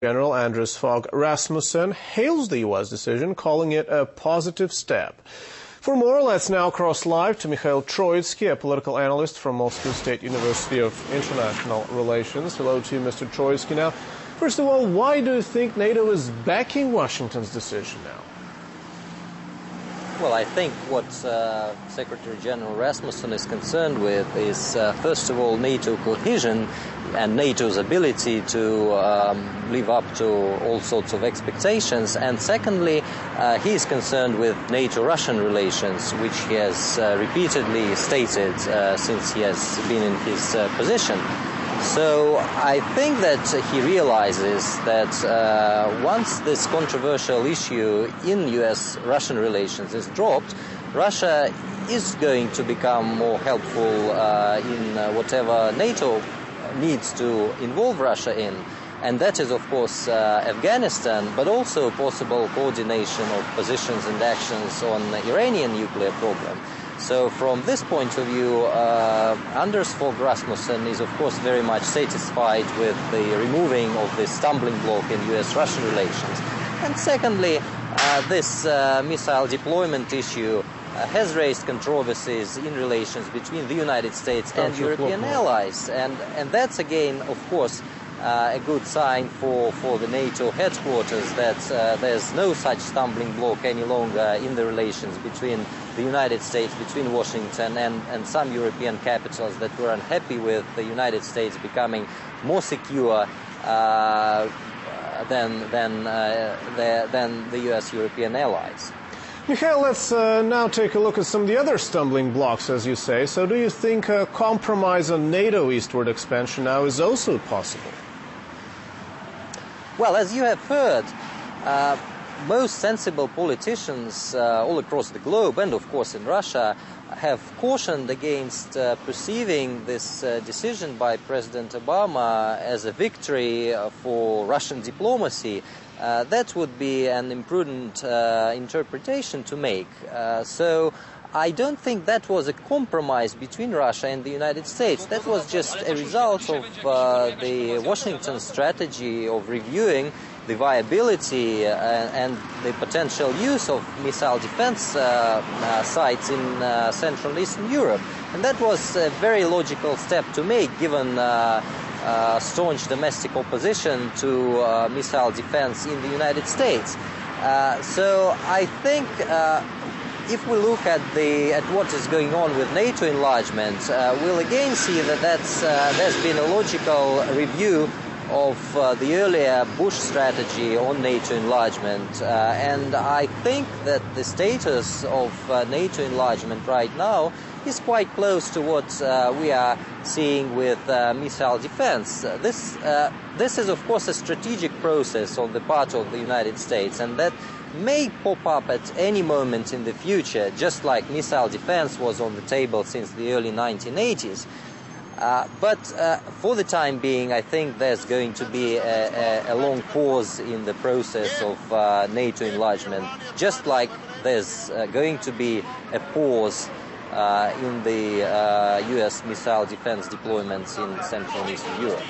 General Anders Fogh Rasmussen hails the U.S. decision, calling it a positive step. For more, let's now cross live to Mikhail Troitsky, a political analyst from Moscow State University of International Relations. Hello to you, Mr. Troitsky. Now, first of all, why do you think NATO is backing Washington's decision now? Well, I think what Secretary General Rasmussen is concerned with is, first of all, NATO cohesion and NATO's ability to live up to all sorts of expectations. And secondly, he is concerned with NATO-Russian relations, which he has repeatedly stated since he has been in his position. So I think that he realizes that once this controversial issue in U.S.-Russian relations is dropped, Russia is going to become more helpful in whatever NATO needs to involve Russia in. And that is, of course, Afghanistan, but also possible coordination of positions and actions on the Iranian nuclear problem. So from this point of view, Anders Fogh Rasmussen is, of course, very much satisfied with the removing of this stumbling block in U.S.-Russian relations. And secondly, this missile deployment issue has raised controversies in relations between the United States and European allies. And that's, again, of course, a good sign for the NATO headquarters that there's no such stumbling block any longer in the relations between the United States, between Washington and some European capitals that were unhappy with the United States becoming more secure than the U.S. European allies. Mikhail, let's now take a look at some of the other stumbling blocks, as you say. So do you think a compromise on NATO eastward expansion now is also possible? Well, as you have heard, most sensible politicians all across the globe, and of course in Russia, have cautioned against perceiving this decision by President Obama as a victory for Russian diplomacy. That would be an imprudent interpretation to make. So I don't think that was a compromise between Russia and the United States. That was just a result of the Washington strategy of reviewing the viability and the potential use of missile defense sites in Central and Eastern Europe. And that was a very logical step to make, given staunch domestic opposition to missile defense in the United States. So I think if we look at what is going on with NATO enlargement, we'll again see that there's been a logical review of the earlier Bush strategy on NATO enlargement. And I think that the status of NATO enlargement right now is quite close to what we are seeing with missile defense. This is, of course, a strategic process on the part of the United States, and that may pop up at any moment in the future, just like missile defense was on the table since the early 1980s. But for the time being, I think there's going to be a long pause in the process of NATO enlargement, just like there's going to be a pause in the U.S. missile defense deployments in Central and Eastern Europe.